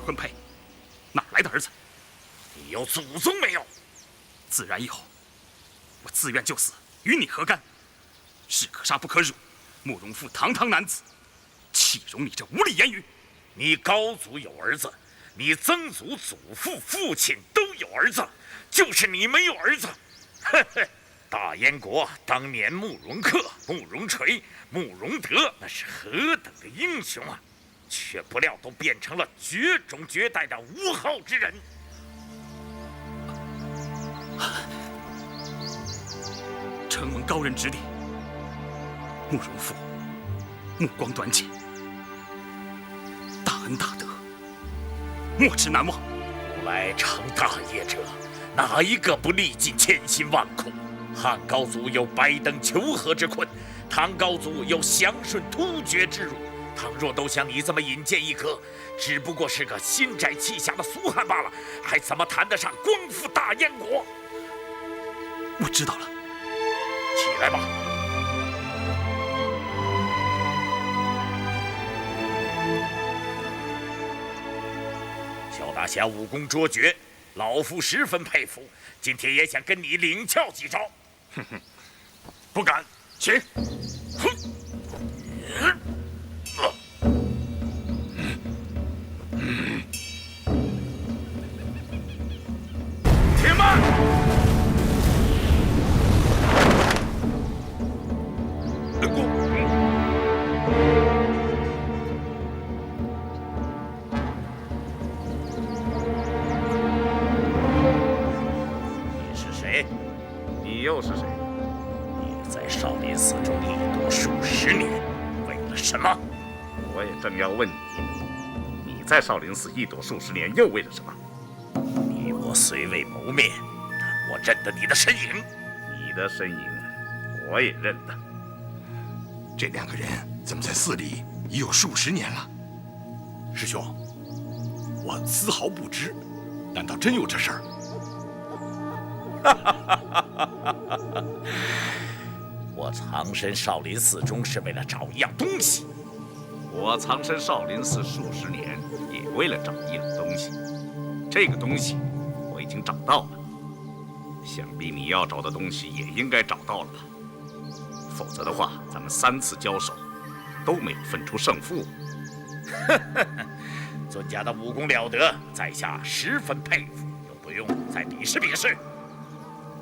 婚配，哪来的儿子？你有祖宗没有？自然有。我自愿就死，与你何干？士可杀不可辱，慕容复堂堂男子，岂容你这无理言语？你高祖有儿子，你曾祖、祖父、父亲都有儿子，就是你没有儿子。呵呵，大燕国当年慕容恪、慕容垂、慕容德，那是何等的英雄啊！却不料都变成了绝种绝代的无号之人。承蒙高人指点，慕容复目光短浅，大恩大德，莫齿难忘。古来成大业者，哪一个不历尽千辛万苦？汉高祖有百等求和之困，唐高祖有祥顺突厥之辱。倘若都像你这么引荐一颗，只不过是个心窄气狭的俗汉罢了，还怎么谈得上光复大燕国？我知道了，起来吧。萧大侠武功卓绝，老夫十分佩服，今天也想跟你领教几招。哼哼，不敢，请。哼。且慢！你是谁？你又是谁？你在少林寺中一躲数十年，为了什么？我也正要问你，你在少林寺一躲数十年，又为了什么？你我虽未谋面，但我认得你的身影。你的身影，我也认得。这两个人怎么在寺里已有数十年了？师兄，我丝毫不知，难道真有这事儿？我藏身少林寺中是为了找一样东西。我藏身少林寺数十年，也为了找一样东西。这个东西我已经找到了，想必你要找的东西也应该找到了吧？否则的话，咱们3次交手都没有分出胜负。尊家的武功了得，在下十分佩服，有不用再比试比试。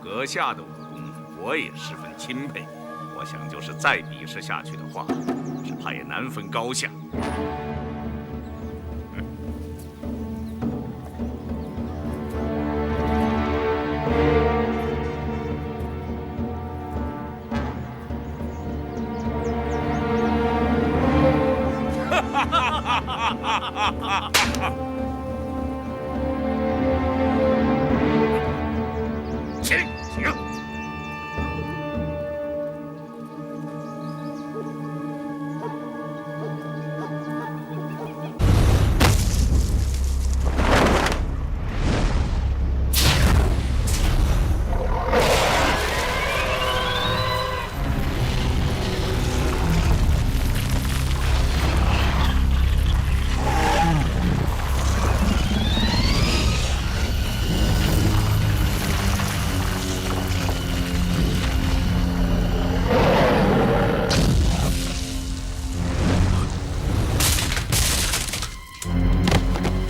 阁下的武功我也十分钦佩，我想就是再比试下去的话，只怕也难分高下。请。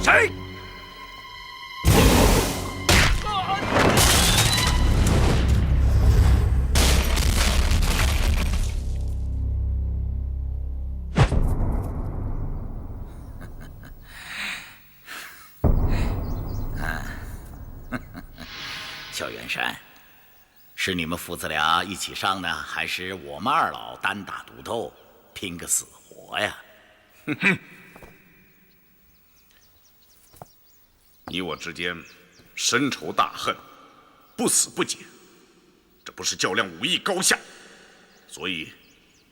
谁？萧远山，是你们父子俩一起上呢，还是我们二老单打独斗，拼个死活呀？哼哼。你我之间深仇大恨，不死不解，这不是较量武艺高下，所以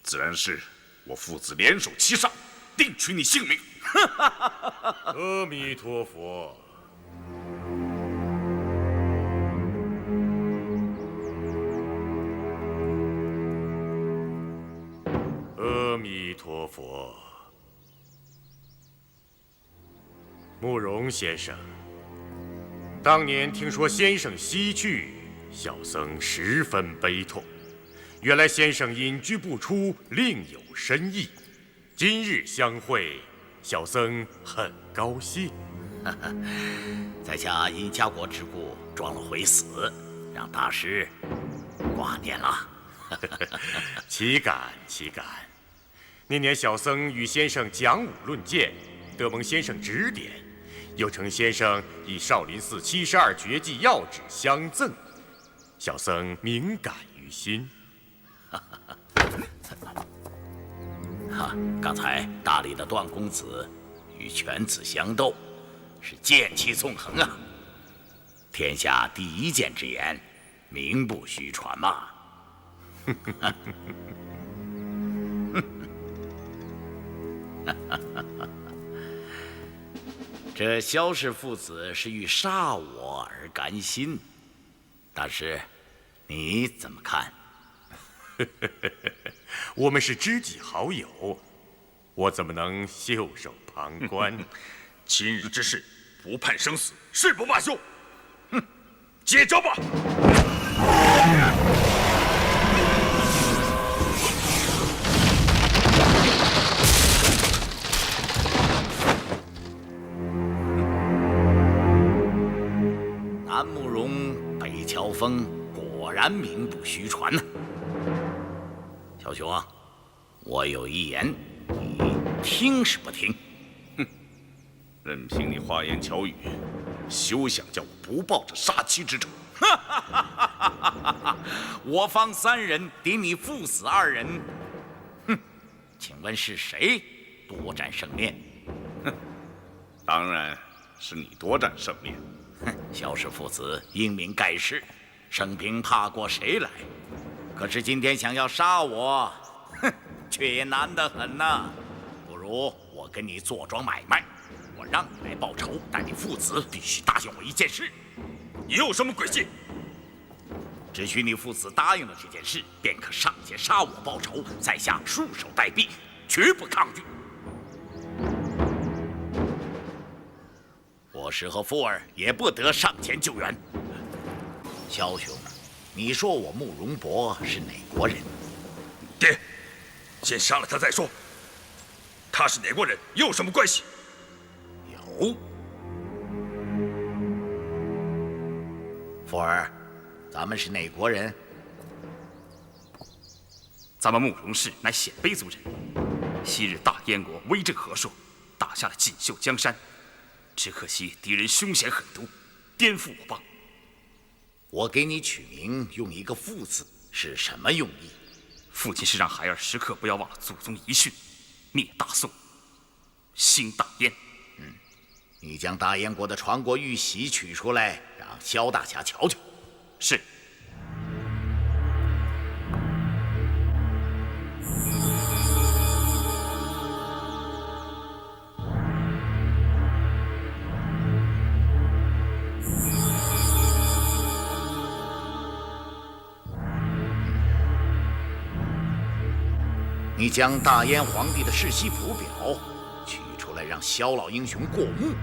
自然是我父子联手齐上，定取你性命。阿弥陀佛。阿弥陀佛。慕容先生，当年听说先生西去，小僧十分悲痛。原来先生隐居不出，另有深意。今日相会，小僧很高兴。在下因家国之故装了回死，让大师挂念了。岂敢岂敢！那年小僧与先生讲武论剑，得蒙先生指点，又承先生以少林寺72绝技要旨相赠，小僧敏感于心。刚才大理的段公子与犬子相斗，是剑气纵横啊！天下第一剑之言，名不虚传嘛。这萧氏父子是欲杀我而甘心，大师，你怎么看？我们是知己好友，我怎么能袖手旁观？今日之事，不判生死，誓不罢休。哼，接招吧！南慕容，北乔峰，果然名不虚传呢。小熊啊，我有一言，你听是不听？任凭你花言巧语，休想叫我不报这杀妻之仇！我方3人敌你父子2人，哼，请问是谁多占胜面？当然是你多占胜面。萧氏父子英明盖世，生平怕过谁来？可是今天想要杀我，哼，却也难得很呐。不如我跟你做桩买卖，我让你来报仇，但你父子必须答应我一件事。你有什么诡计？只需你父子答应了这件事，便可上前杀我报仇，在下束手待毙，绝不抗拒。我师和富儿也不得上前救援。萧兄，你说我慕容博是哪国人？爹，先杀了他再说。他是哪国人，有什么关系？有。富儿，咱们是哪国人？咱们慕容氏乃鲜卑族人。昔日大燕国威震河朔，打下了锦绣江山，只可惜敌人凶险狠毒，颠覆我邦。我给你取名用一个“父”字，是什么用意？父亲是让孩儿时刻不要忘了祖宗遗训，灭大宋，兴大燕。你将大燕国的传国玉玺取出来，让萧大侠瞧瞧。是。你将大燕皇帝的世袭谱表取出来，让萧老英雄过目。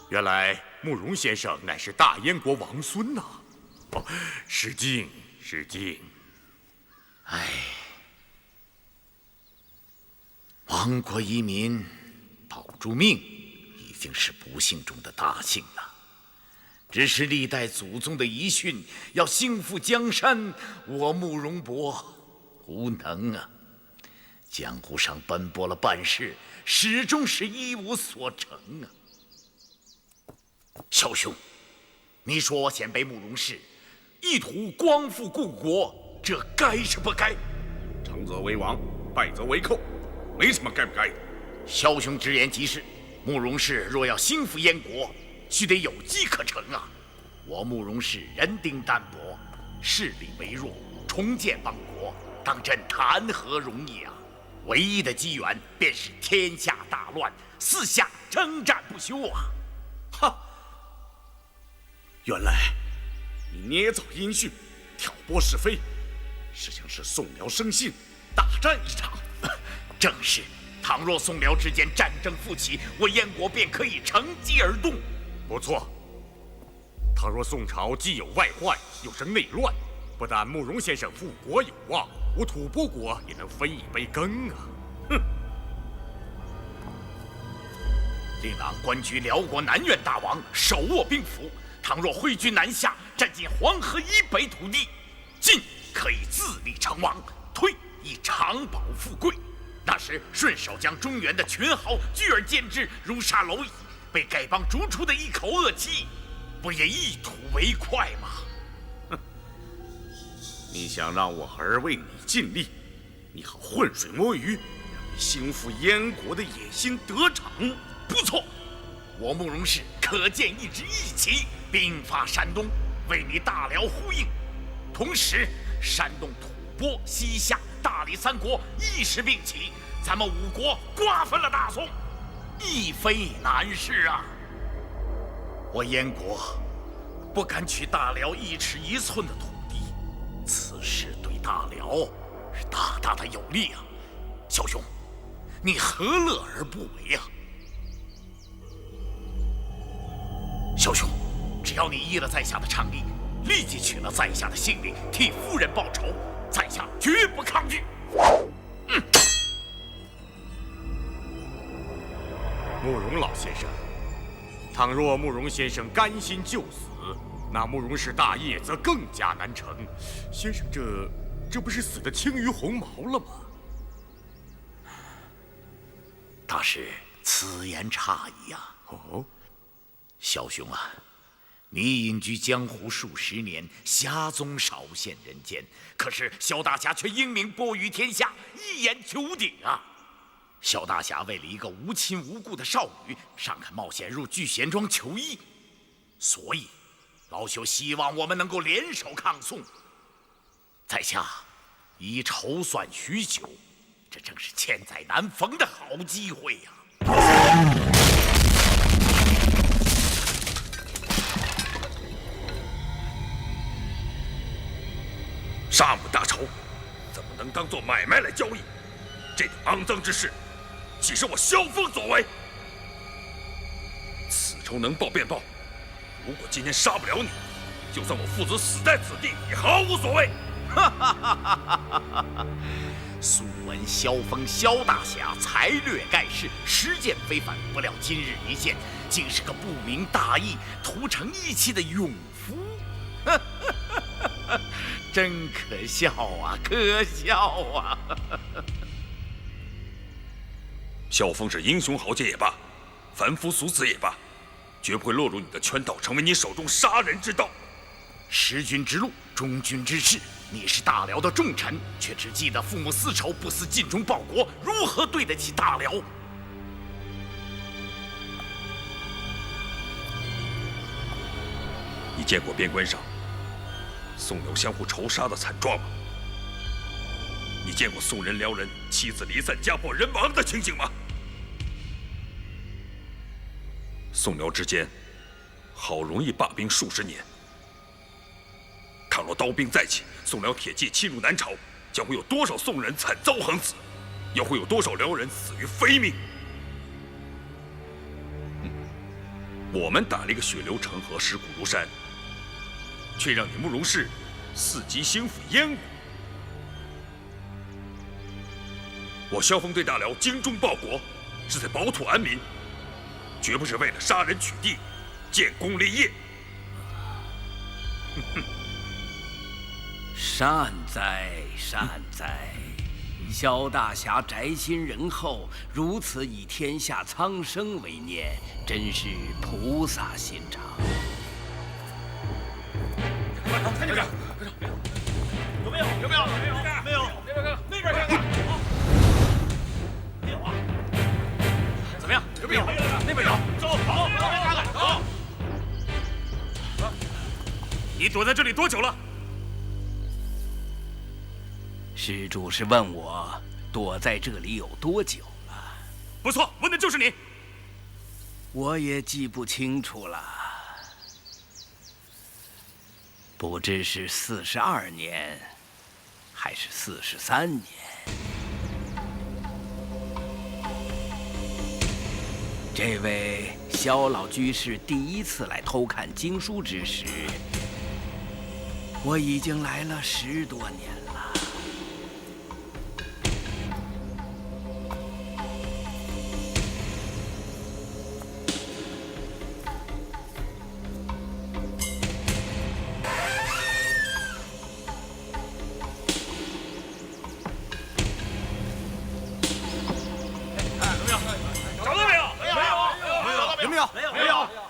原来慕容先生乃是大燕国王孙呐！哦，失敬失敬。唉，亡国遗民，保住命，已经是不幸中的大幸了。只是历代祖宗的遗训，要兴复江山，我慕容博无能啊！江湖上奔波了半世，始终是一无所成啊！萧兄，你说我鲜卑慕容氏意图光复故国，这该是不该？成则为王，败则为寇，没什么该不该的。萧兄直言极是，慕容氏若要兴复燕国，须得有机可乘啊！我慕容氏人丁单薄，势力微弱，重建邦国当真谈何容易啊！唯一的机缘便是天下大乱，四下征战不休啊！哈！原来你捏造音讯，挑拨是非，实情是宋辽生性，大战一场。正是，倘若宋辽之间战争复起，我燕国便可以乘机而动。不错。倘若宋朝既有外患，又生内乱，不但慕容先生复国有望，我吐蕃国也能分一杯羹啊！哼！令郎官居辽国南苑大王，手握兵符。倘若挥军南下，占尽黄河以北土地，进可以自立成王，退以长保富贵。那时顺手将中原的群豪聚而歼之，如杀蝼蚁，被丐帮逐出的一口恶气，不也一吐为快吗？哼！你想让我儿为你尽力，你好浑水摸鱼，让你兴复燕国的野心得逞。不错，我慕容氏可见一支义旗，兵发山东，为你大辽呼应。同时，山东、吐蕃、西夏、大理三国一时并起，咱们五国瓜分了大宋，亦非难事啊！我燕国不敢取大辽1尺1寸的土地，此事对大辽是大大的有利啊！小兄，你何乐而不为啊？小兄，只要你依了在下的倡议，立即取了在下的性命，替夫人报仇，在下绝不抗拒。慕容老先生，倘若慕容先生甘心就死，那慕容氏大业则更加难成。先生这不是死得轻于鸿毛了吗？大师，此言差矣啊！哦，小兄啊，你隐居江湖数十年，侠踪少现人间，可是萧大侠却英名播于天下，一言九鼎啊！萧大侠为了一个无亲无故的少女，尚肯冒险入聚贤庄求医，所以老朽希望我们能够联手抗宋。在下已筹算许久，这正是千载难逢的好机会呀！沙姆大仇，怎么能当做买卖来交易？这等肮脏之事，岂是我萧峰所为？此仇能报便报，如果今天杀不了你，就算我父子死在此地，也毫无所谓。素闻萧峰萧大侠才略盖世，实践非凡，不料今日一见，竟是个不明大义、屠城义气的勇夫。真可笑啊，可笑啊！萧峰是英雄豪杰也罢，凡夫俗子也罢，绝不会落入你的圈套，成为你手中杀人之刀。识君之路，忠君之事。你是大辽的重臣，却只记得父母私仇，不思尽忠报国，如何对得起大辽？你见过边关上宋辽相互仇杀的惨状吗？你见过宋人、辽人妻子离散、家破人亡的情景吗？宋辽之间好容易罢兵数十年，倘若刀兵再起，宋辽铁骑侵入南朝，将会有多少宋人惨遭横死，又会有多少辽人死于非命？我们打了一个血流成河、尸骨如山，却让你慕容氏伺机兴复燕国。我萧峰对大辽精忠报国，是在保土安民，绝不是为了杀人取地、建功立业。善哉善哉！萧大侠宅心仁厚，如此以天下苍生为念，真是菩萨心肠。快点，有没有？没有。那边看看。没有啊？怎么样？有没有？那边有。走，跑，那边看看，走。你躲在这里多久了？施主是问我躲在这里有多久了？不错，问的就是你。我也记不清楚了，不知是42年，还是43年。这位萧老居士第一次来偷看经书之时，我已经来了10多年了。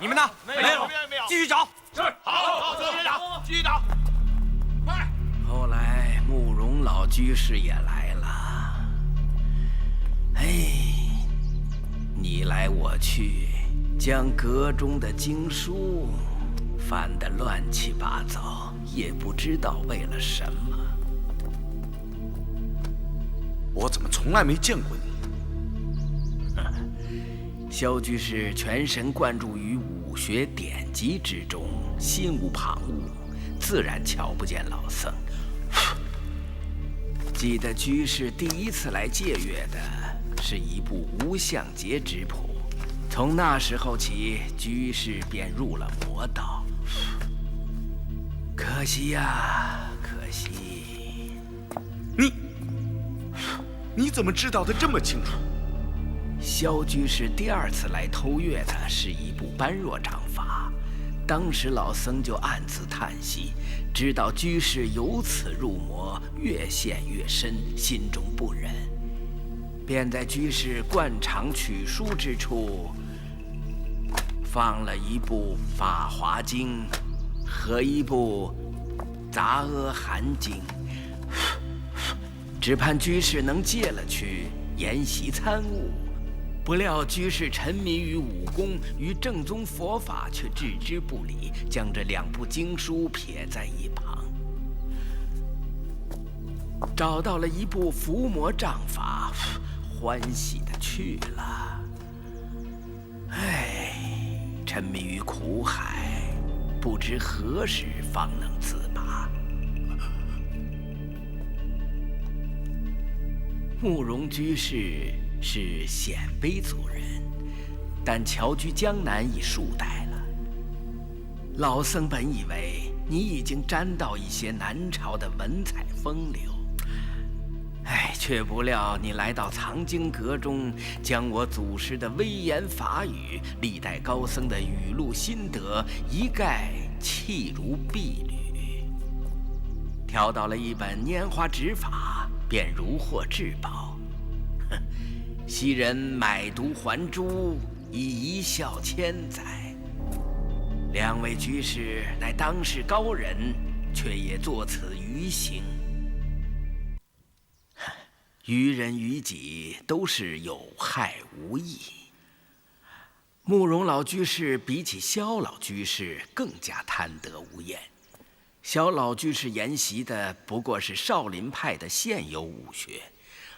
你们呢？没有，继续找。是，好，继续找，继续找，快！后来慕容老居士也来了。哎，你来我去，将阁中的经书翻得乱七八糟，也不知道为了什么。我怎么从来没见过你？萧居士全神贯注于武学典籍之中，心无旁骛，自然瞧不见老僧。记得居士第一次来借阅的是一部无相节之谱，从那时候起，居士便入了魔道。可惜呀，可惜。你怎么知道的这么清楚？萧居士第2次来偷阅的是一部般若掌法，当时老僧就暗自叹息，知道居士由此入魔，越陷越深，心中不忍，便在居士惯常取书之处放了一部《法华经》和一部《杂阿含经》，只盼居士能借了去研习参悟。不料居士沉迷于武功，于正宗佛法却置之不理，将这2部经书撇在一旁，找到了一部伏魔杖法，欢喜的去了。唉，沉迷于苦海，不知何时方能自拔。慕容居士是鲜卑族人，但侨居江南已数代了。老僧本以为你已经沾到一些南朝的文采风流，却不料你来到藏经阁中，将我祖师的威严法语、历代高僧的语录心得一概弃如敝履，挑到了一本拈花指法，便如获至宝。昔人买椟还珠，已一笑千载。2位居士乃当世高人，却也作此愚行。于人于己都是有害无益。慕容老居士比起萧老居士更加贪得无厌。萧老居士研习的不过是少林派的现有武学，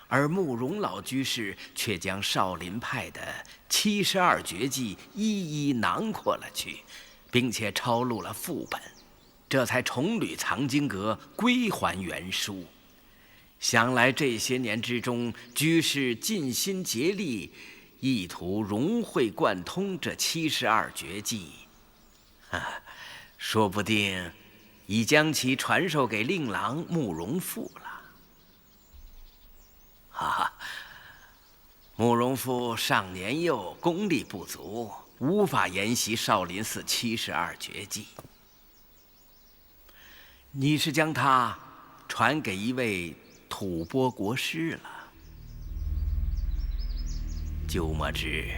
而慕容老居士却将少林派的72绝技一一囊括了去，并且抄录了副本，这才重履藏经阁，归还原书。想来这些年之中，居士尽心竭力，意图融会贯通这72绝技，说不定已将其传授给令郎慕容复了。慕容复尚年幼，功力不足，无法研习少林寺72绝技。你是将它传给一位吐蕃国师了。鸠摩智，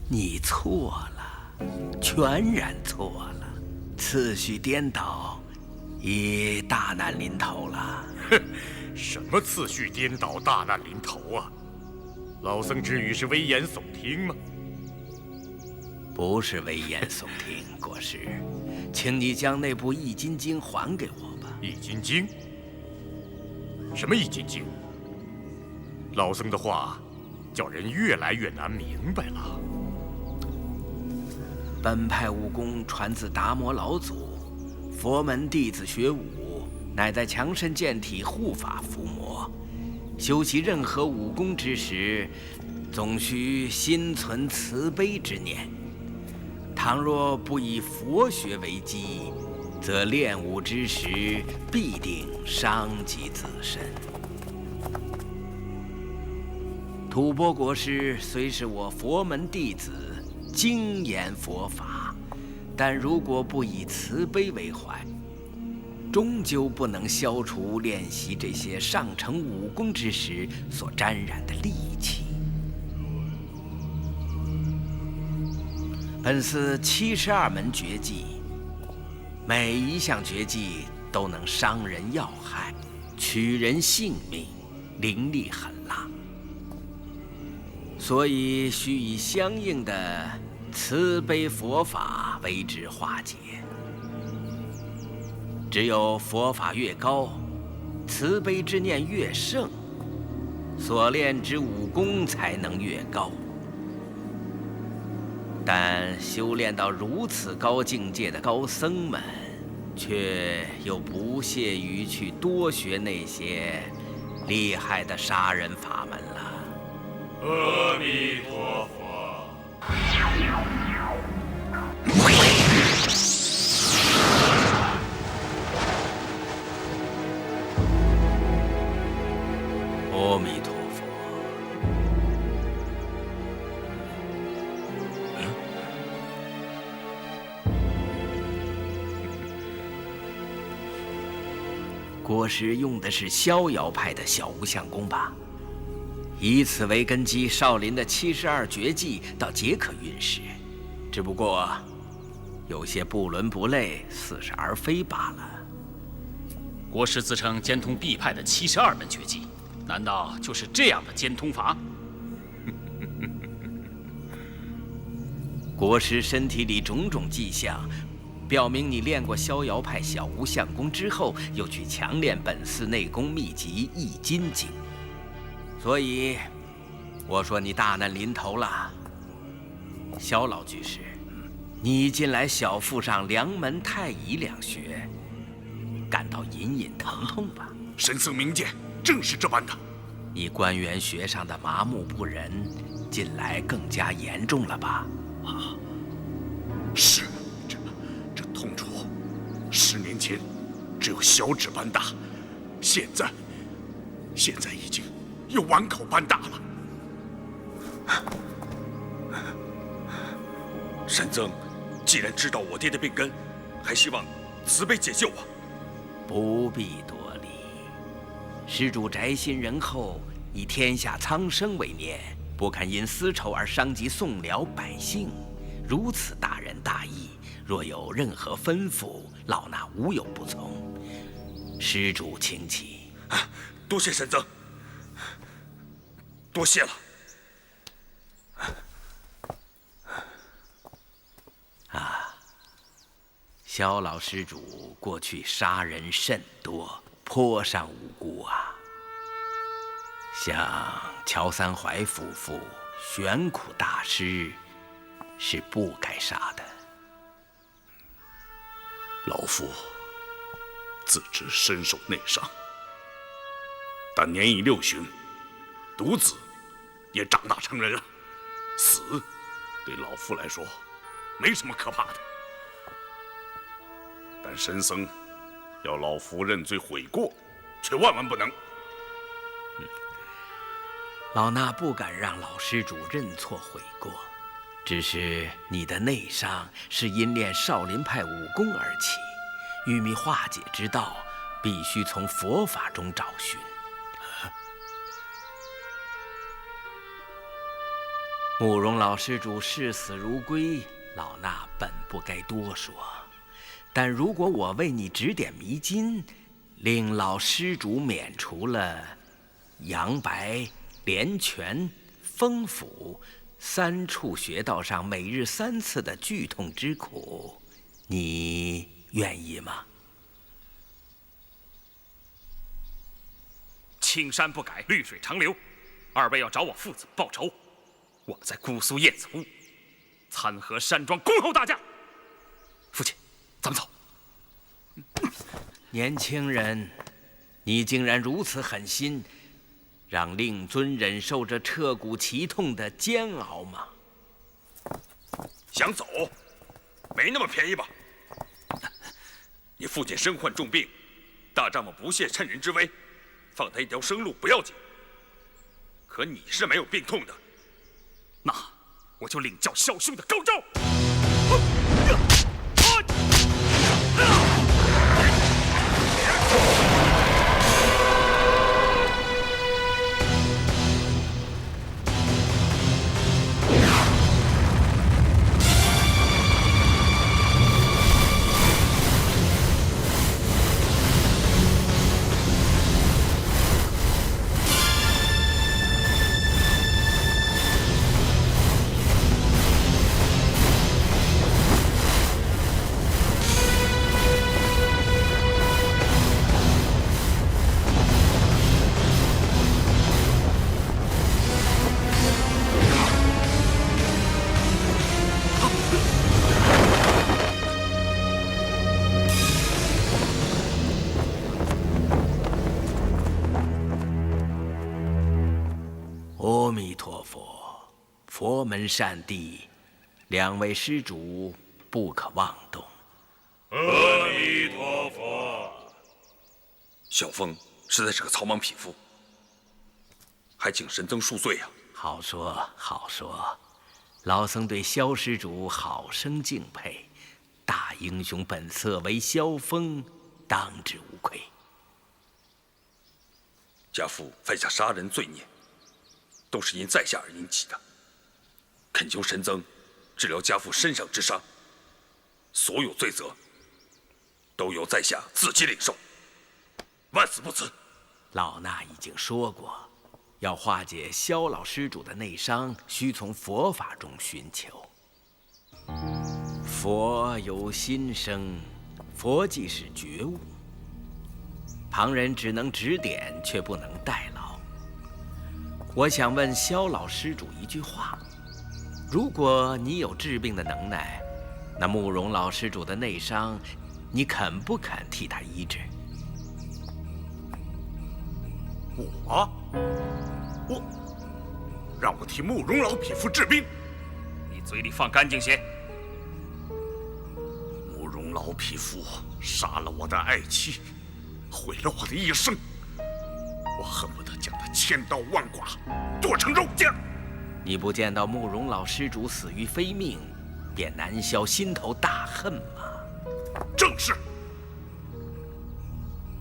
你错了，全然错了，次序颠倒，已大难临头了。哼，什么次序颠倒，大难临头啊？老僧之语是危言耸听吗？不是危言耸听，国师，请你将那部《易筋经》还给我吧。《易筋经》，什么易筋经？老僧的话，叫人越来越难明白了。本派武功传自达摩老祖，佛门弟子学武，乃在强身健体、护法伏魔。修习任何武功之时，总需心存慈悲之念。倘若不以佛学为基，则练武之时必定伤及自身。吐蕃国师虽是我佛门弟子，精研佛法，但如果不以慈悲为怀，终究不能消除练习这些上乘武功之时所沾染的戾气。本寺72门绝技，每一项绝技都能伤人要害，取人性命，凌厉狠辣，所以需以相应的慈悲佛法为之化解。只有佛法越高，慈悲之念越盛，所练之武功才能越高。但修炼到如此高境界的高僧们，却又不屑于去多学那些厉害的杀人法门了。阿弥陀佛。阿弥陀佛。国师用的是逍遥派的小无相功吧？以此为根基，少林的72绝技倒皆可运使，只不过有些不伦不类，似是而非罢了。国师自称兼通毕派的72门绝技，难道就是这样的兼通法？国师身体里种种迹象，表明你练过逍遥派小无相功之后，又去强练本寺内功秘籍《易筋经》，所以我说你大难临头了。萧老居士，你近来小腹上梁门、太乙两穴，感到隐隐疼痛吧？神僧明鉴，正是这般的。你关元穴上的麻木不仁，近来更加严重了吧？啊，是。这痛楚，10年前只有小指般大，现在已经有碗口般大了。神僧，既然知道我爹的病根，还希望慈悲解救啊！不必多礼。施主宅心仁厚，以天下苍生为念，不肯因私仇而伤及宋辽百姓，如此大仁大义。若有任何吩咐，老衲无有不从。施主请起。多谢神僧，多谢了。萧老施主过去杀人甚多，颇伤无辜啊。像乔三槐夫妇、玄苦大师，是不该杀的。老夫自知身受内伤，但年已6旬，独子也长大成人了，死对老夫来说没什么可怕的。但神僧要老夫认罪悔过，却万万不能。老衲不敢让老施主认错悔过，只是你的内伤是因练少林派武功而起，欲觅化解之道，必须从佛法中找寻。慕容老施主视死如归，老衲本不该多说。但如果我为你指点迷津，令老施主免除了杨白、连拳、风府3处穴道上每日3次的剧痛之苦，你愿意吗？青山不改，绿水长流。二位要找我父子报仇，我们在姑苏燕子坞参合山庄恭候大驾。父亲，咱们走。年轻人，你竟然如此狠心，让令尊忍受着彻骨奇痛的煎熬吗？想走，没那么便宜吧？你父亲身患重病，大丈夫不屑趁人之危，放他一条生路不要紧。可你是没有病痛的，那我就领教小兄的高招。阿弥陀佛，佛门善地，两位施主不可妄动。阿弥陀佛。小峰实在是个草莽匹夫，还请神僧恕罪呀！好说好说，老僧对萧施主好生敬佩，大英雄本色为萧峰，当之无愧。家父犯下杀人罪孽，都是因在下而引起的。恳求神僧治疗家父身上之伤，所有罪责都由在下自己领受，万死不辞。老衲已经说过，要化解萧老施主的内伤，需从佛法中寻求。佛有心生，佛即是觉悟。旁人只能指点，却不能代劳。我想问萧老施主一句话：如果你有治病的能耐，那慕容老施主的内伤，你肯不肯替他医治？我让我替慕容老匹夫治病？你嘴里放干净些！慕容老匹夫杀了我的爱妻，毁了我的一生，我恨不得将他千刀万剐，剁成肉酱。你不见到慕容老施主死于非命，便难消心头大恨吗？正是。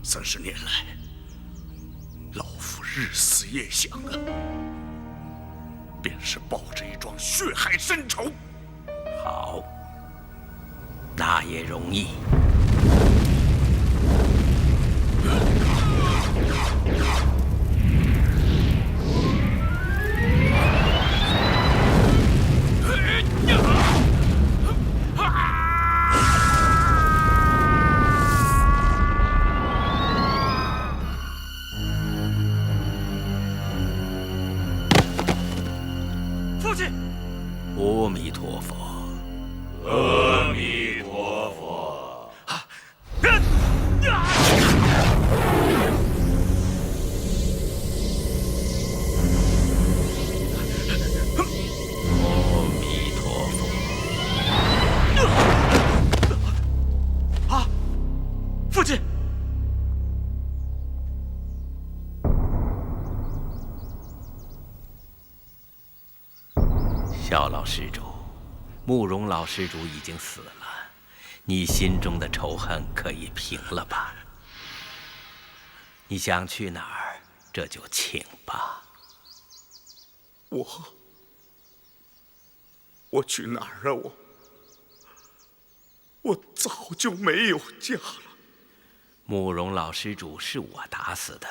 30年来，老夫日思夜想的，便是报这一桩血海深仇。好，那也容易。父亲，阿弥陀佛。阿弥陀佛。阿弥陀佛。啊，父亲！萧老施主，慕容老施主已经死了，你心中的仇恨可以平了吧？你想去哪儿，这就请吧。我去哪儿啊？我早就没有家了。慕容老施主是我打死的，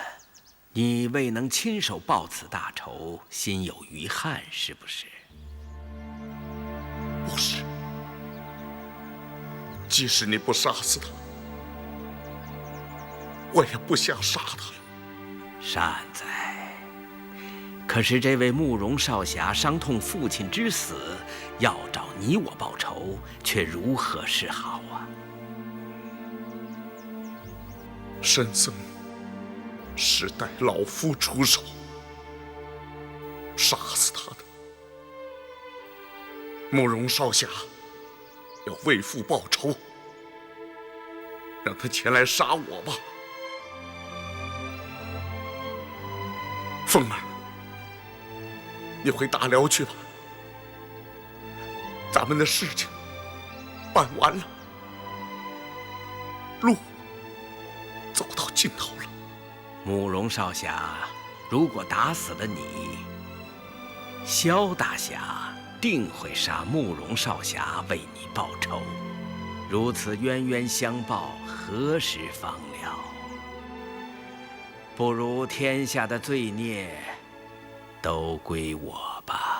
你未能亲手报此大仇，心有余憾是不是？不是，即使你不杀死他，我也不想杀他了。善哉。可是这位慕容少侠伤痛父亲之死，要找你我报仇，却如何是好啊？神僧是代老夫出手杀死他的。慕容少侠要为父报仇，让他前来杀我吧。凤儿，你回大辽去吧，咱们的事情办完了，路走到尽头了。慕容少侠，如果打死了你，萧大侠定会杀慕容少侠为你报仇。如此冤冤相报，何时方了？不如天下的罪孽都归我吧。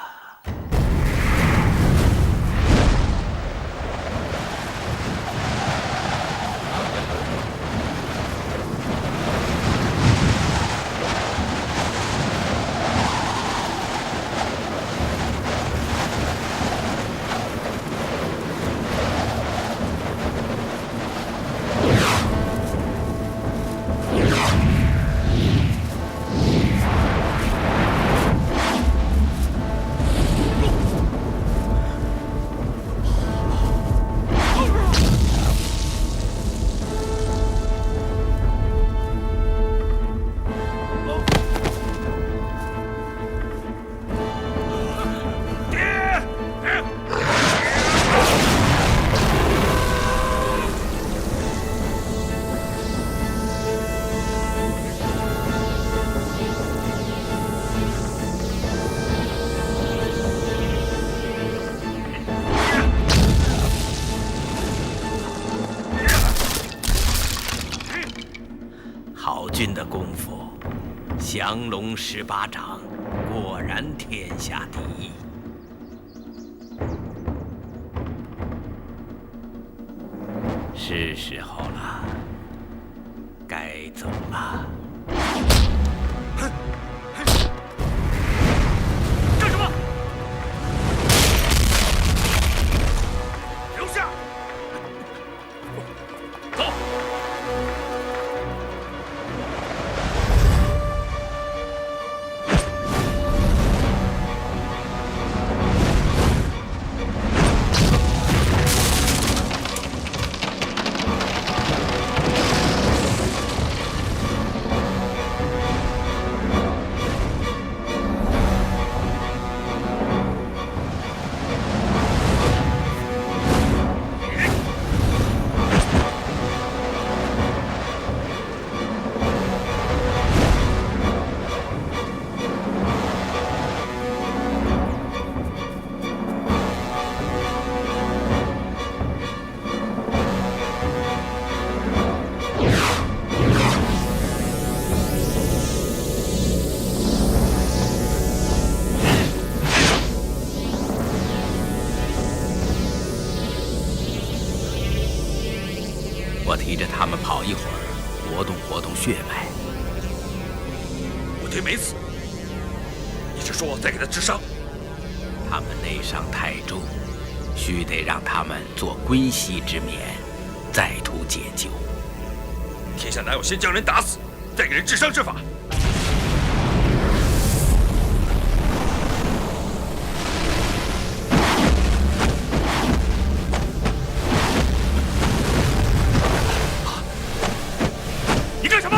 好军的功夫，降龙18掌，果然天下第一。是时候了，该走了。干什么？留下！走！我提着他们跑一会儿，活动活动血脉。武天没死，你是说再给他治伤？他们内伤太重，须得让他们做归西之眠，再图解救。天下哪有先将人打死，再给人治伤之法？你干什么？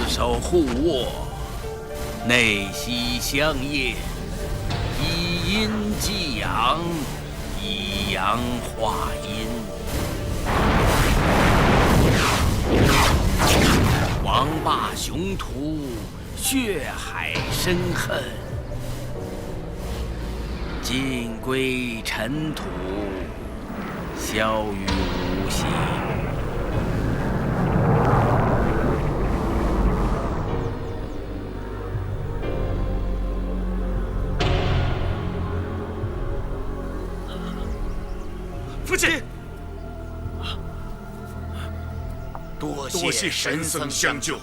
手互握，内息相应，以阴济阳，以阳化阴。往王霸雄图，血海深恨，尽归尘土，消于无形。父亲，多谢神僧相救。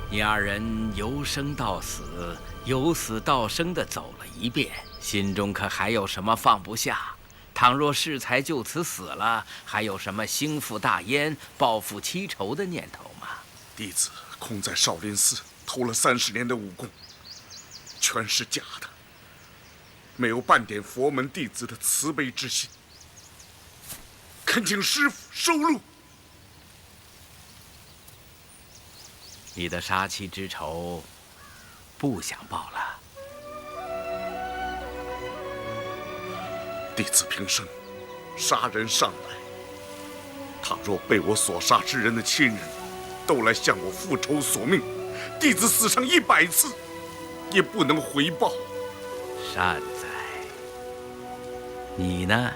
你二人由生到死，由死到生的走了一遍，心中可还有什么放不下？倘若适才就此死了，还有什么兴复大燕、报复妻仇的念头吗？弟子空在少林寺偷了30年的武功，全是假的，没有半点佛门弟子的慈悲之心，恳请师父收录。你的杀妻之仇，不想报了？弟子平生杀人尚来，倘若被我所杀之人的亲人都来向我复仇索命，弟子死上100次，也不能回报。善哉。你呢？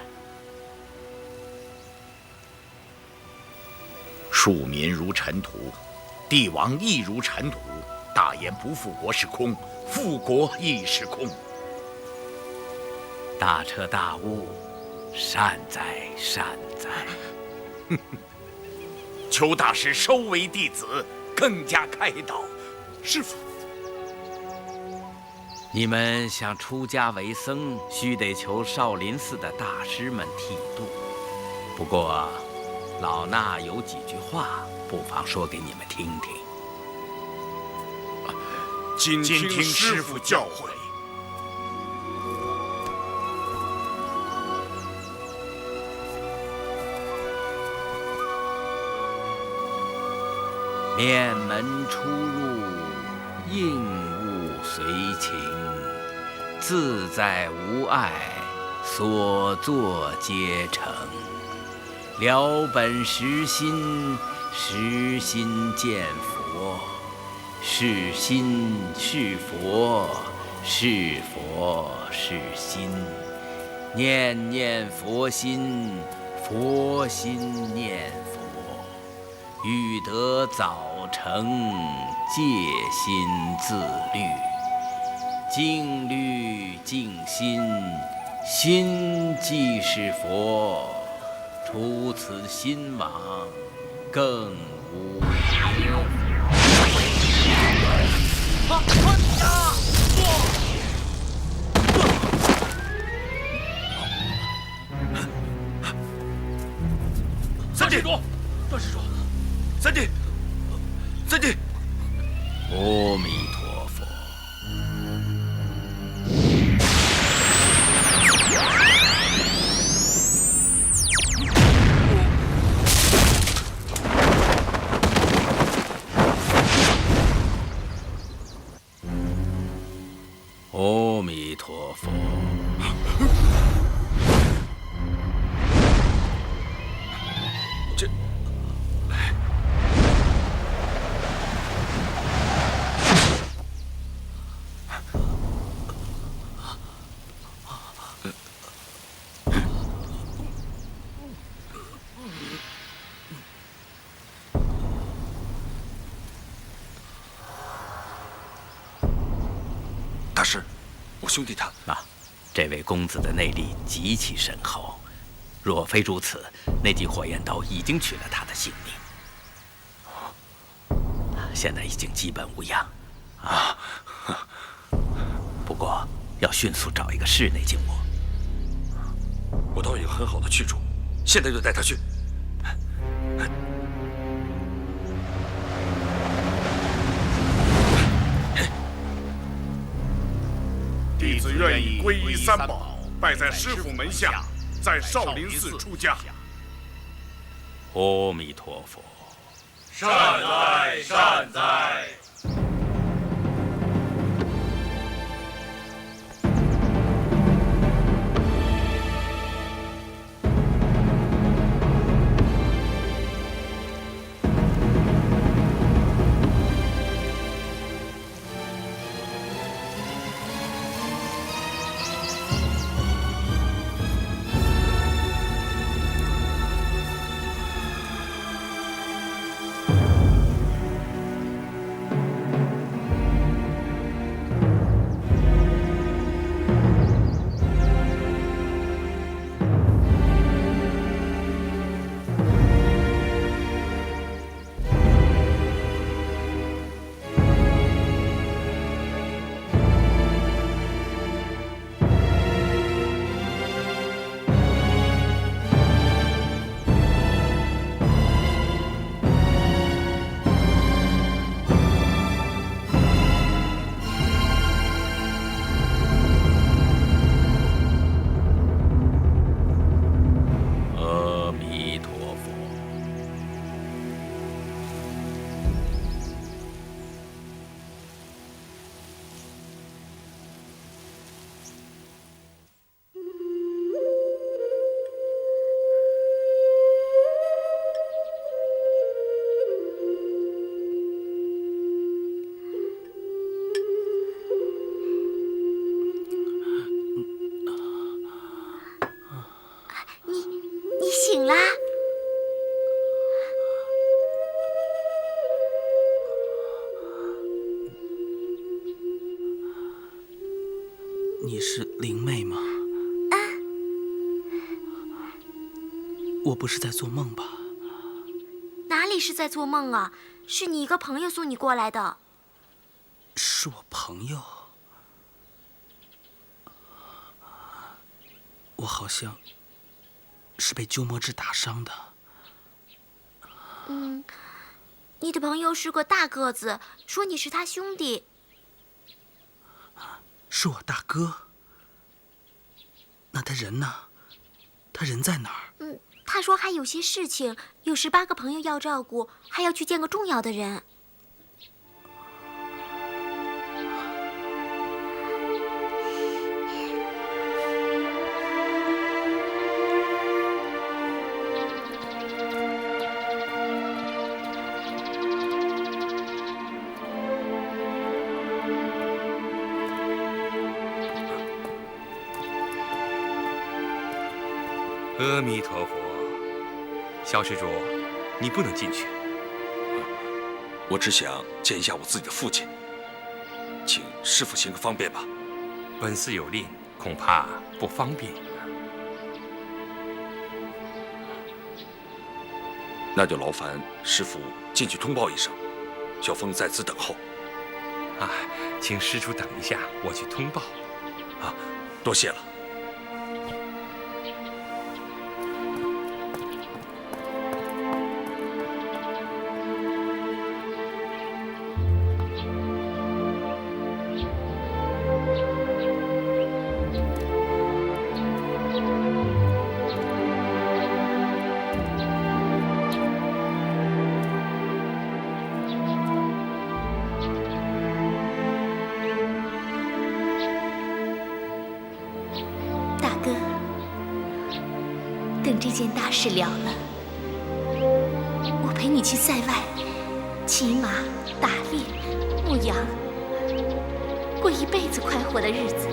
庶民如尘土，帝王亦如尘土。大言不复国是空，复国亦是空。大彻大悟，善哉善哉。求大师收为弟子，更加开导。师父，你们想出家为僧，须得求少林寺的大师们剃度。不过，老衲有几句话，不妨说给你们听听。谨听师父教诲。面门出入，应物随情，自在无碍，所作皆成。了本识心，识心见佛，是心是佛，是佛是心。念念佛心，佛心念佛，欲得早成，戒心自律。静虑静心，心即是佛。除此心王，更无别三弟，段施主，三弟，三弟，阿弥陀佛。阿弥陀佛。大师，我兄弟他这位公子的内力极其深厚，若非如此，那记火焰刀已经取了他的性命。现在已经基本无恙不过要迅速找一个室内静卧。我倒有很好的去处，现在就带他去。弟子愿意皈依三宝，拜在师父门下，在少林寺出家。阿弥陀佛。善哉善哉。醒啦！你是灵妹吗？我不是在做梦吧？哪里是在做梦啊？是你一个朋友送你过来的。是我朋友。我好像是被鸠摩智打伤的。你的朋友是个大个子，说你是他兄弟。是我大哥。那他人呢？他人在哪儿？他说还有些事情，有18个朋友要照顾，还要去见个重要的人。阿弥陀佛，萧施主，你不能进去。我只想见一下我自己的父亲，请师父行个方便吧。本寺有令，恐怕不方便。那就劳烦师父进去通报一声，小凤在此等候。请施主等一下，我去通报。多谢了。等这件大事了了，我陪你去塞外骑马、打猎、牧羊，过一辈子快活的日子。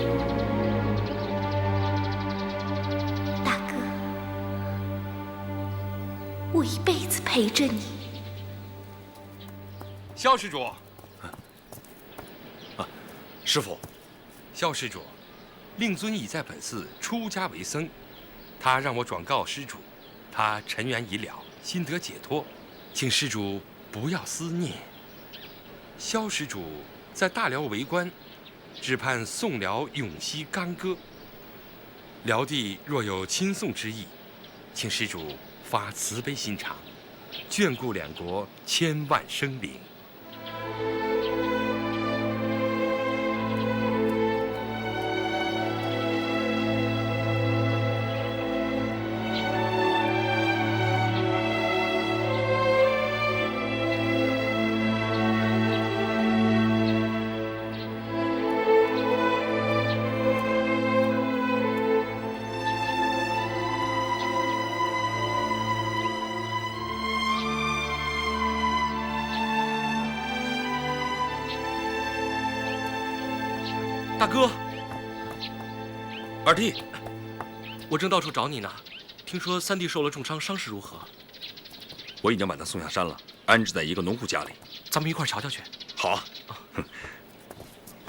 大哥，我一辈子陪着你。萧施主，师父，萧施主，令尊已在本寺出家为僧。他让我转告施主，他尘缘已了，心得解脱，请施主不要思念。萧施主在大辽为官，只盼宋辽永息干戈。辽帝若有亲宋之意，请施主发慈悲心肠，眷顾两国千万生灵。大哥，二弟，我正到处找你呢。听说三弟受了重伤，伤势如何？我已经把他送下山了，安置在一个农户家里。咱们一块儿瞧瞧去。好啊。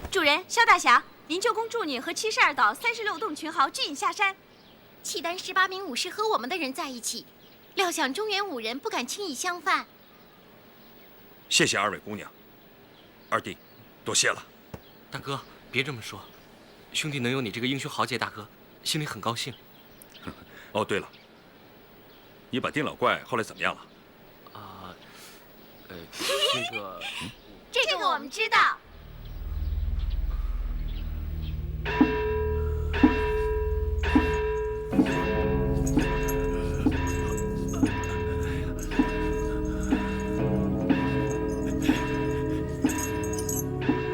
主人，萧大侠，灵鹫宫助女和72岛36洞群豪俱已下山。契丹18名武士和我们的人在一起，料想中原武人不敢轻易相犯。谢谢二位姑娘，二弟，多谢了。大哥，别这么说，兄弟能有你这个英雄豪杰大哥，心里很高兴。哦，对了，你把丁老怪后来怎么样了？这个我们知道。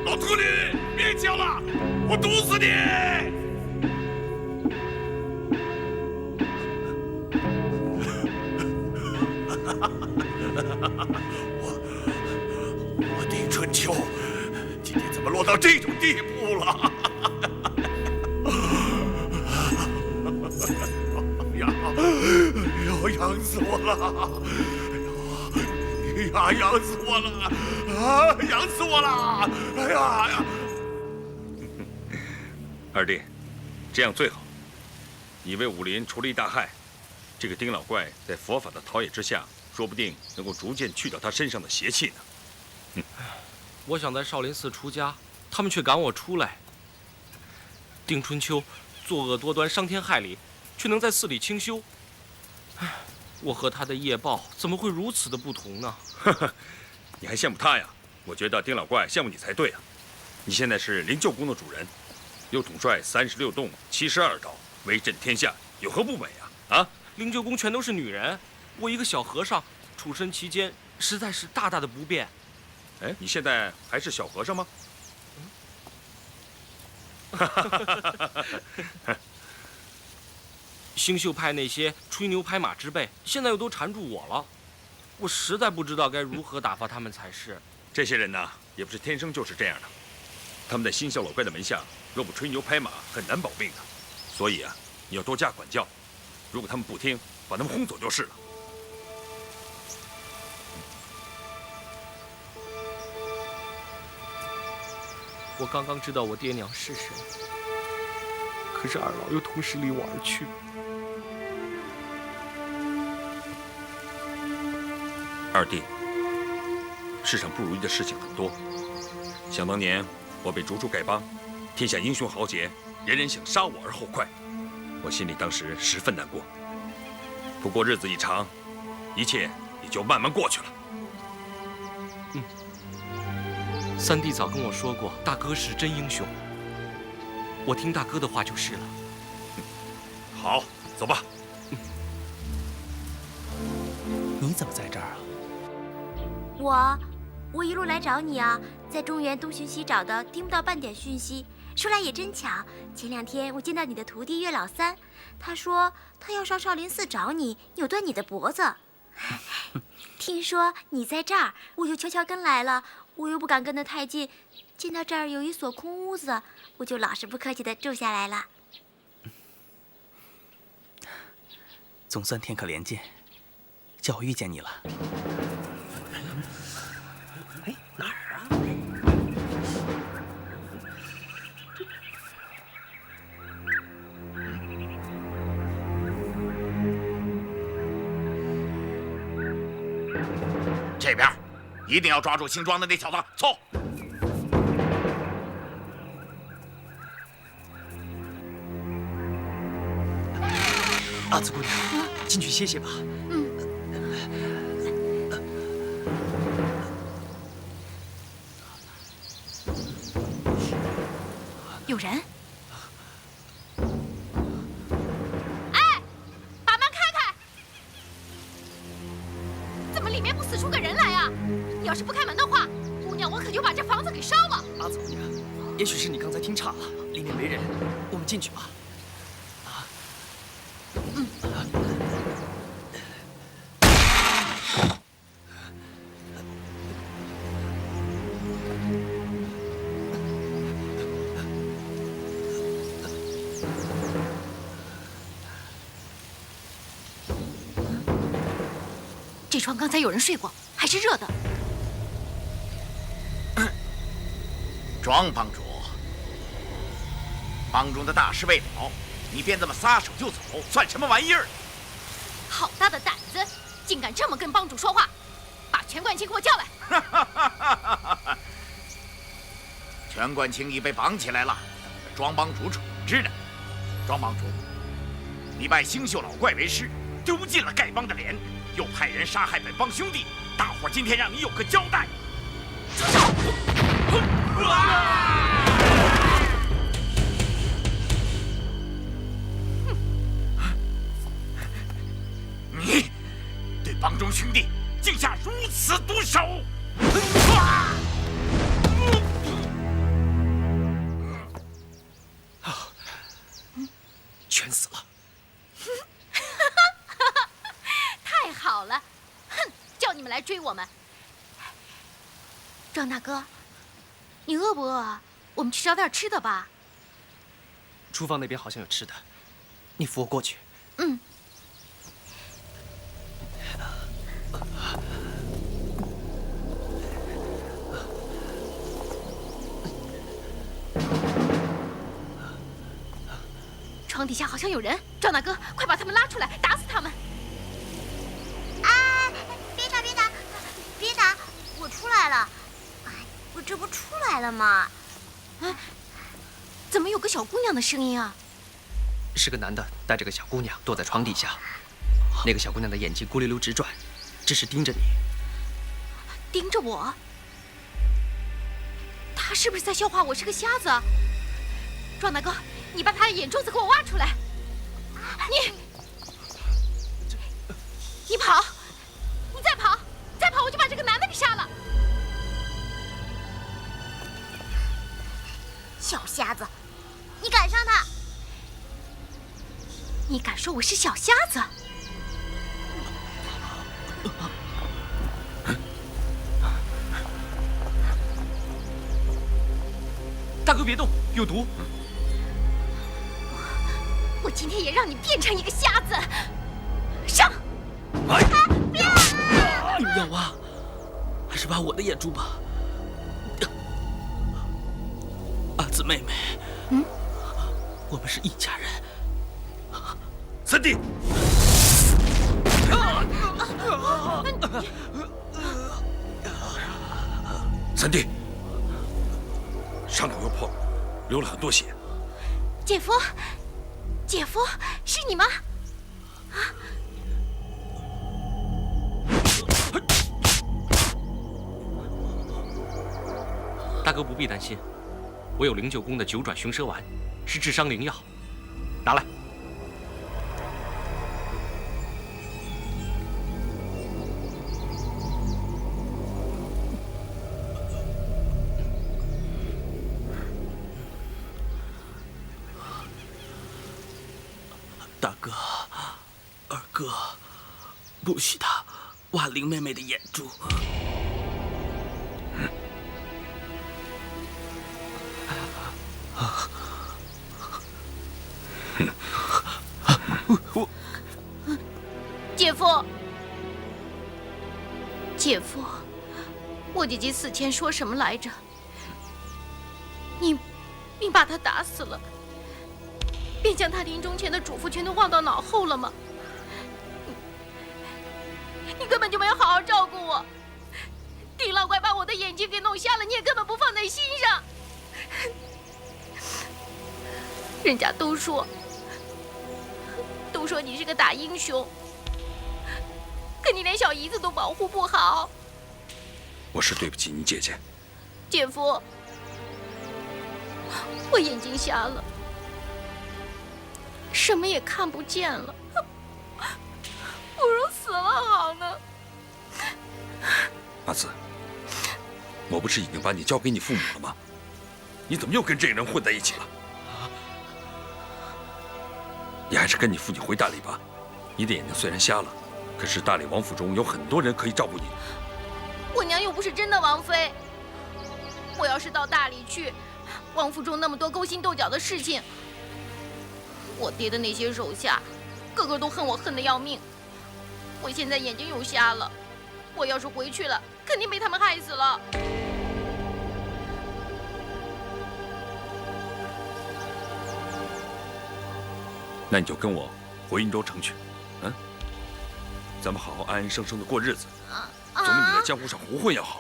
老秃驴，别叫了，我毒死你！我丁春秋，今天怎么落到这种地步了？哎呀，哎呦！呦，痒死我了！哎呀，痒死我了！啊，痒死我了！哎呀！二弟，这样最好。你为武林除了一大害，这个丁老怪在佛法的陶冶之下，说不定能够逐渐去掉他身上的邪气呢。我想在少林寺出家，他们却赶我出来。丁春秋作恶多端，伤天害理，却能在寺里清修。唉，我和他的业报怎么会如此的不同呢？你还羡慕他呀？我觉得丁老怪羡慕你才对啊！你现在是灵鹫宫的主人，又统帅36洞、72岛，威震天下，有何不美啊？啊！灵鹫宫全都是女人，我一个小和尚，处身其间，实在是大大的不便。哎，你现在还是小和尚吗？星宿派那些吹牛拍马之辈，现在又都缠住我了，我实在不知道该如何打发他们才是。这些人呢，也不是天生就是这样的，他们在星宿老怪的门下，若不吹牛拍马，很难保命的。所以啊，你要多加管教，如果他们不听，把他们轰走就是了。我刚刚知道我爹娘是谁，可是二老又同时离我而去。二弟，世上不如意的事情很多。想当年我被逐出丐帮，天下英雄豪杰，人人想杀我而后快，我心里当时十分难过。不过日子一长，一切也就慢慢过去了。三弟早跟我说过，大哥是真英雄，我听大哥的话就是了。好，走吧。你怎么在这儿我啊？一路来找你啊，在中原东寻西找的，听不到半点讯息。说来也真巧，前2天我见到你的徒弟岳老三，他说他要上少林寺找你，扭断你的脖子。听说你在这儿，我就悄悄跟来了。我又不敢跟得太近，见到这儿有一所空屋子，我就老实不客气地住下来了。总算天可怜见，叫我遇见你了。哎，哪儿啊？这边，一定要抓住姓庄的那小子，走！阿紫姑娘，进去歇歇吧。有人！哎，把门开开！怎么里面不死出个人来啊？要是不开门的话，姑娘我可就把这房子给烧了。阿紫姑娘，也许是你刚才听岔了，里面没人，我们进去吧。这床刚才有人睡过，还是热的。庄帮主，帮中的大事未了，你便这么撒手就走，算什么玩意儿？好大的胆子，竟敢这么跟帮主说话！把全冠清给我叫来。全冠清已被绑起来了，庄帮主处置呢。庄帮主，你拜星宿老怪为师，丢尽了丐帮的脸，又派人杀害本帮兄弟，大伙儿今天让你有个交代。住手！你对帮中兄弟竟下如此毒手！全死了！太好了！哼，叫你们来追我们。庄大哥，你饿不饿啊？我们去找点吃的吧。厨房那边好像有吃的，你扶我过去。底下好像有人，赵大哥，快把他们拉出来，打死他们！哎，别打，别打，别打！我出来了，我这不出来了吗？哎，怎么有个小姑娘的声音啊？是个男的带着个小姑娘躲在床底下，那个小姑娘的眼睛咕溜溜直转，只是盯着你。盯着我？他是不是在笑话我是个瞎子？壮大哥，你把他的眼珠子给我挖出来！你跑！你再跑！再跑，我就把这个男的给杀了！小瞎子，你敢杀他？你敢说我是小瞎子？大哥别动，有毒！我今天也让你变成一个瞎子！上！你们要挖，还是挖我的眼珠吧？阿紫妹妹，我们是一家人。三弟，三弟，伤口又破了，流了很多血。姐夫，姐夫，是你吗？大哥不必担心，我有灵鹫宫的9转雄蛇丸，是治伤灵药，拿来。大哥，二哥，不许他挖林妹妹的眼珠。姐夫，姐夫，我姐姐死前说什么来着？你把她打死了，便将她临终前的嘱咐全都忘到脑后了吗？你根本就没有好好照顾我，丁老怪把我的眼睛给弄瞎了，你也根本不放在心上。人家都说你是个大英雄，可你连小姨子都保护不好。我是对不起你姐姐。姐夫，我眼睛瞎了，什么也看不见了，不如死了好呢。阿紫，我不是已经把你交给你父母了吗？你怎么又跟这个人混在一起了？你还是跟你父亲回大理吧。你的眼睛虽然瞎了，可是大理王府中有很多人可以照顾你。我娘又不是真的王妃，我要是到大理去，王府中那么多勾心斗角的事情，我爹的那些手下，个个都恨我恨得要命。我现在眼睛又瞎了，我要是回去了，肯定被他们害死了。那你就跟我回云州城去，咱们好好安安生生的过日子，总比你在江湖上胡混要好。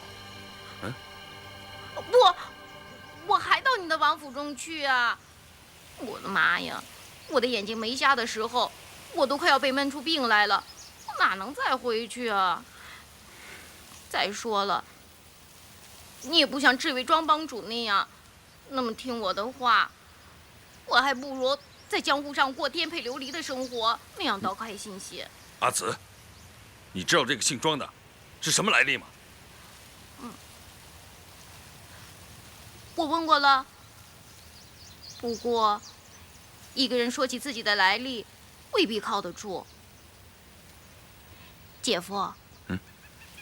不，我还到你的王府中去啊！我的妈呀，我的眼睛没瞎的时候，我都快要被闷出病来了，我哪能再回去啊？再说了，你也不像这位庄帮主那样那么听我的话，我还不如在江湖上过颠沛流离的生活，那样倒开心些。阿紫，你知道这个姓庄的是什么来历吗？我问过了。不过，一个人说起自己的来历，未必靠得住。姐夫，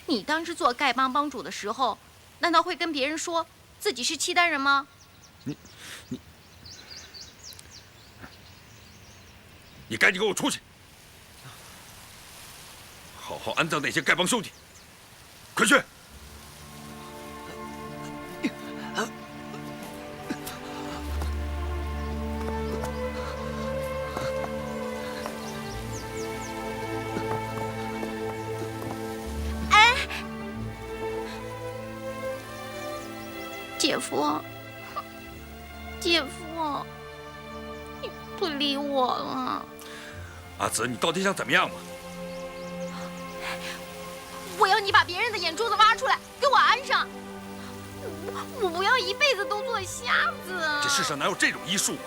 你当时做丐帮帮主的时候，难道会跟别人说自己是契丹人吗？你赶紧给我出去！好好安葬那些丐帮兄弟，快去！姐夫，姐夫，你不理我了。阿紫，你到底想怎么样嘛？我要你把别人的眼珠子挖出来，给我安上。我不要一辈子都做瞎子。这世上哪有这种医术啊？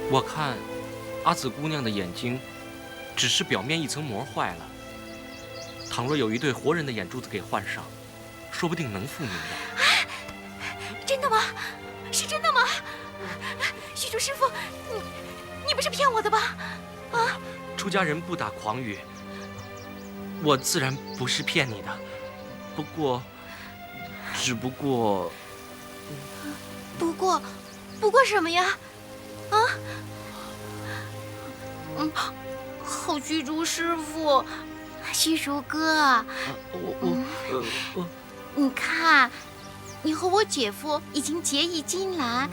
我看阿紫姑娘的眼睛只是表面一层膜坏了，倘若有一对活人的眼珠子给换上，说不定能复明的。真的吗？是真的吗？许竹师傅，你不是骗我的吧？啊！出家人不打诳语，我自然不是骗你的，只不过，不过什么呀？啊？好，虚竹师傅，虚竹哥，你看，你和我姐夫已经结义金兰，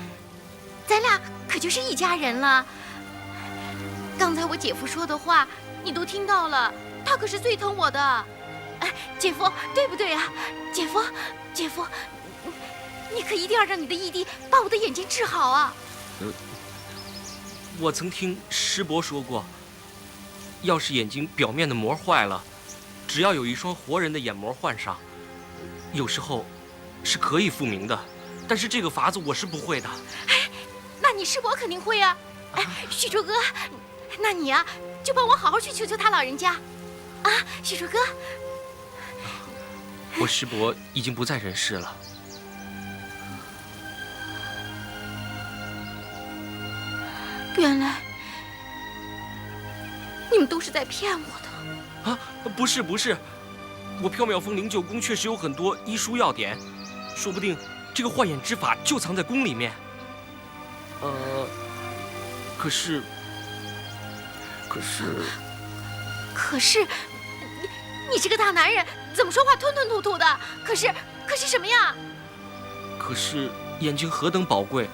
咱俩可就是一家人了。刚才我姐夫说的话，你都听到了，他可是最疼我的。姐夫，对不对啊？姐夫，你可一定要让你的义弟把我的眼睛治好啊！我曾听师伯说过，要是眼睛表面的膜坏了，只要有一双活人的眼膜换上，有时候是可以复明的。但是这个法子我是不会的。那你师伯肯定会啊！许竹哥，那你啊就帮我好好去求求他老人家，啊，许竹哥。我师伯已经不在人世了。原来你们都是在骗我的啊！不是，我缥缈峰灵鹫宫确实有很多医书要点，说不定这个换眼之法就藏在宫里面。可是，你这个大男人怎么说话吞吞吐吐的？可是什么呀？可是眼睛何等宝贵，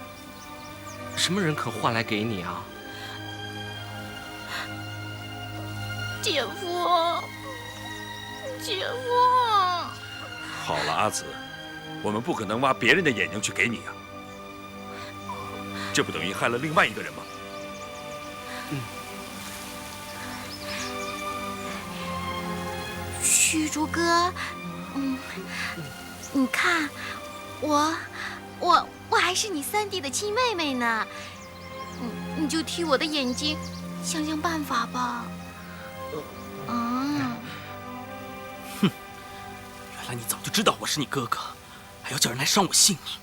什么人肯换来给你啊？姐夫。好了，阿紫，我们不可能挖别人的眼睛去给你啊，这不等于害了另外一个人吗？虚竹哥，你看，我还是你三弟的亲妹妹呢，你就替我的眼睛想想办法吧。原来你早就知道我是你哥哥，还要叫人来伤我性命。